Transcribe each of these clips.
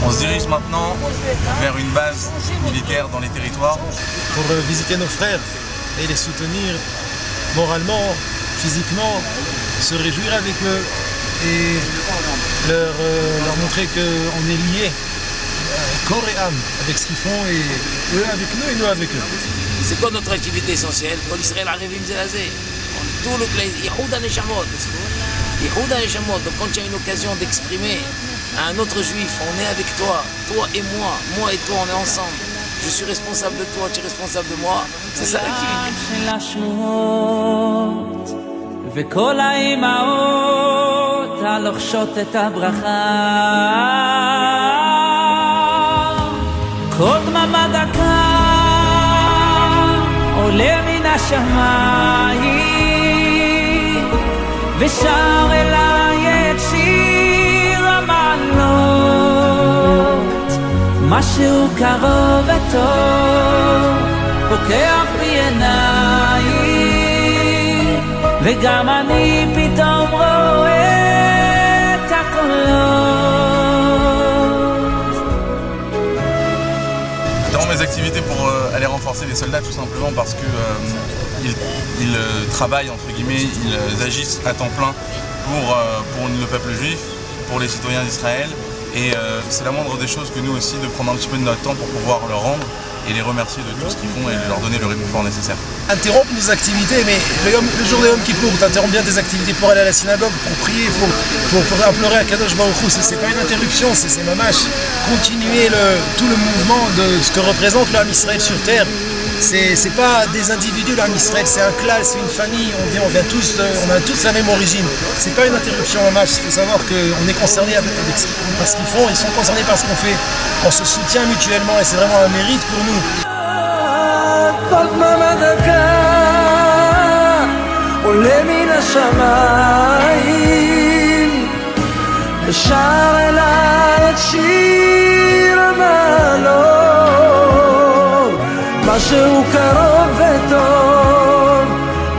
On se dirige maintenant vers une base militaire dans les territoires. Pour visiter nos frères et les soutenir moralement, physiquement, se réjouir avec eux et leur montrer qu'on est liés, corps et âme, avec ce qu'ils font, et eux avec nous et nous avec eux. C'est quoi notre activité essentielle? Quand Israël arrive, tout le Yehoud HaNeshamot. Yehoud HaNeshamot. Donc quand il y a une occasion d'exprimer à un autre juif, on est avec toi, toi et moi et toi, on est ensemble. Je suis responsable de toi, tu es responsable de moi. C'est ça l'activité. וכל האימהות הלוחשות את הברכה, כל דממה דקה עולה מן השמיים ושר אליי את שיר המעלות, משהו קרוב וטוב פוקח בי עיניים וגם אני פתאום רואה את הקולות. Dans mes activités pour aller renforcer les soldats, tout simplement parce que ils travaillent, entre guillemets, ils agissent à temps plein pour le peuple juif, pour les citoyens d'Israël, et c'est la moindre des choses que nous aussi de prendre un petit peu de notre temps pour pouvoir leur rendre et les remercier de tout ce qu'ils font et leur donner le réconfort nécessaire. Interrompre nos activités, mais le jour de Yom Kippour, tu interromps bien tes activités pour aller à la synagogue, pour prier, pour implorer à Kadosh Baruch Hu. C'est pas une interruption, c'est mamash. Continuer tout le mouvement de ce que représente l'Am Israël sur terre. C'est pas des individus, l'Am Israël, c'est un clan, c'est une famille, on a tous la même origine. C'est pas une interruption mamash. Il faut savoir qu'on est concerné par ce qu'ils font, ils sont concernés par ce qu'on fait. On se soutient mutuellement et c'est vraiment un mérite pour nous. כל דממה דקה עולה מן השמיים ושר אליי את שיר המעלות, משהו קרוב וטוב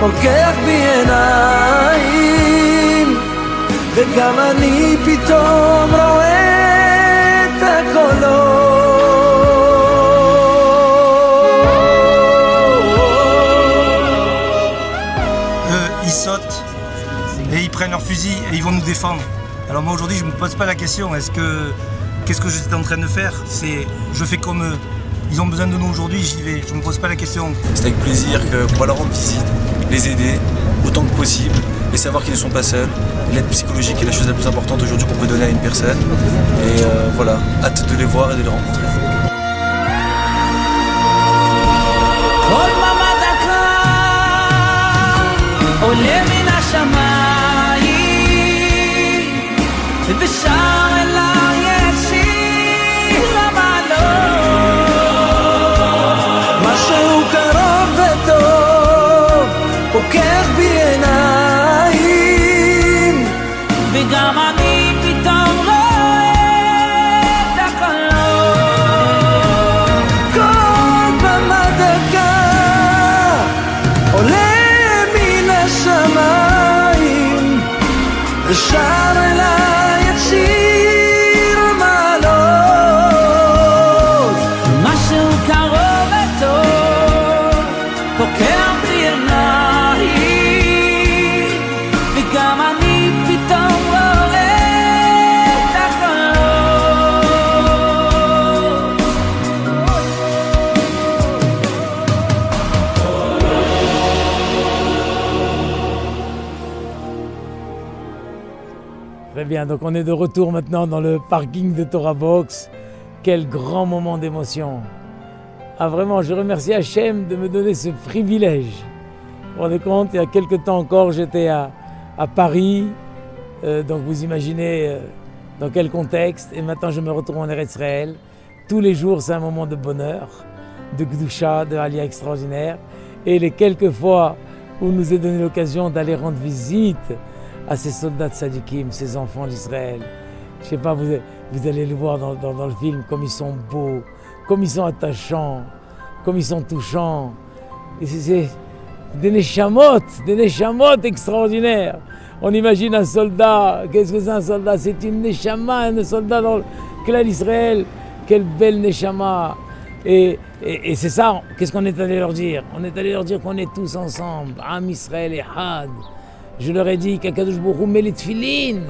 פוקח בי עיניים וגם אני פתאום רואה את הקולות. Sautent et ils prennent leurs fusils et ils vont nous défendre. Alors moi aujourd'hui je me pose pas la question, qu'est-ce que j'étais en train de faire? Je fais comme eux. Ils ont besoin de nous aujourd'hui, j'y vais, je me pose pas la question. C'est avec plaisir qu'on va leur rendre visite, les aider autant que possible et savoir qu'ils ne sont pas seuls. L'aide psychologique est la chose la plus importante aujourd'hui qu'on peut donner à une personne. Et voilà, hâte de les voir et de les rencontrer. עולה מן השמיים ושר אליי את שיר המעלות, משהו קרוב וטוב פוקח בי עיניים וגם אני פתאום רואה את הקולות. כל במה דקה עולה השמיים ושר אליי את שיר המעלות, משהו קרוב וטוב פוקח בי עיניים וגם אני פתאום רואה את הקולות. Très bien, donc on est de retour maintenant dans le parking de Torah Box. Quel grand moment d'émotion. Ah vraiment, je remercie Hachem de me donner ce privilège. Vous vous rendez compte, il y a quelques temps encore, j'étais à Paris. Donc vous imaginez dans quel contexte. Et maintenant je me retrouve en Eretz Israël. Tous les jours, c'est un moment de bonheur, de Gdusha, de Aliyah extraordinaire. Et les quelques fois où nous est donné l'occasion d'aller rendre visite à ces soldats de Sadikim, ces enfants d'Israël. Je ne sais pas, vous allez le voir dans le film, comme ils sont beaux, comme ils sont attachants, comme ils sont touchants. Et c'est des neshamot extraordinaires. On imagine un soldat. Qu'est-ce que c'est un soldat? C'est une neshama, un soldat dans le clan d'Israël. Quelle belle neshama. Et c'est ça, qu'est-ce qu'on est allé leur dire? On est allé leur dire qu'on est tous ensemble. Am Israël et Had. Je leur ai dit qu'Akadosh Baruch Hu met les tefilines.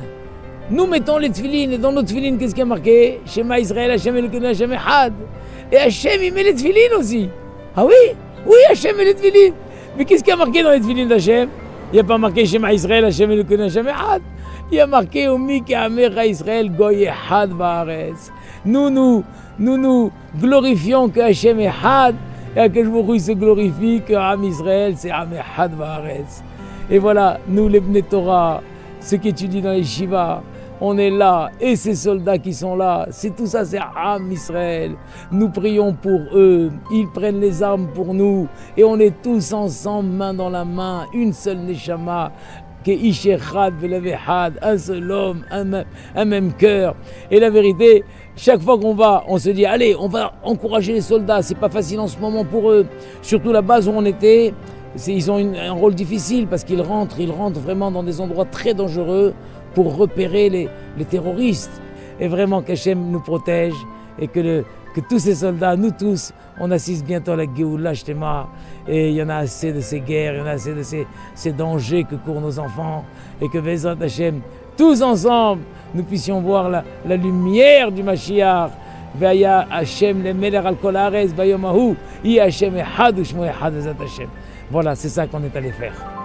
Nous mettons les tefilines. Et dans nos tefilines, qu'est-ce qui est marqué? Shema Israël, Hashem Elokeinu, Hashem Echad. Et Hashem, il met les tefilines aussi. Ah oui? Oui, Hashem met les tefilines. Mais qu'est-ce qui a marqué dans les tefilines d'Hashem? Il n'y a pas marqué Shema Israël, Hashem Elokeinu, Hashem Echad. Il y a marqué Omi Ke'amecha Israël, Goy Echad Ba'aretz. Nous glorifions que Hashem est Had et Akadosh Baruch Hu se glorifie que Am Israël c'est Am Had Ba'aretz. Et voilà, nous les Bnei Torah, ceux qui étudient dans les Shiva, on est là et ces soldats qui sont là, c'est tout ça, c'est Am Israël. Nous prions pour eux, ils prennent les armes pour nous et on est tous ensemble, main dans la main, une seule Neshama. Un seul homme, un même cœur. Et la vérité, chaque fois qu'on va, on se dit allez, on va encourager les soldats. C'est pas facile en ce moment pour eux. Surtout la base où on était, ils ont un rôle difficile parce qu'ils rentrent vraiment dans des endroits très dangereux pour repérer les terroristes. Et vraiment qu'Hachem nous protège et que tous ces soldats, nous tous, on assiste bientôt à la Géoula Shtema. Et il y en a assez de ces guerres, il y en a assez de ces dangers que courent nos enfants. Et que Bezrat Hashem, tous ensemble, nous puissions voir la lumière du Mashiach. Vaya Hashem le Meler al Kol Haaretz Bayom Hahu, Hi Hashem Echad U'Shmo Echad Bezrat Hashem. Voilà, c'est ça qu'on est allé faire.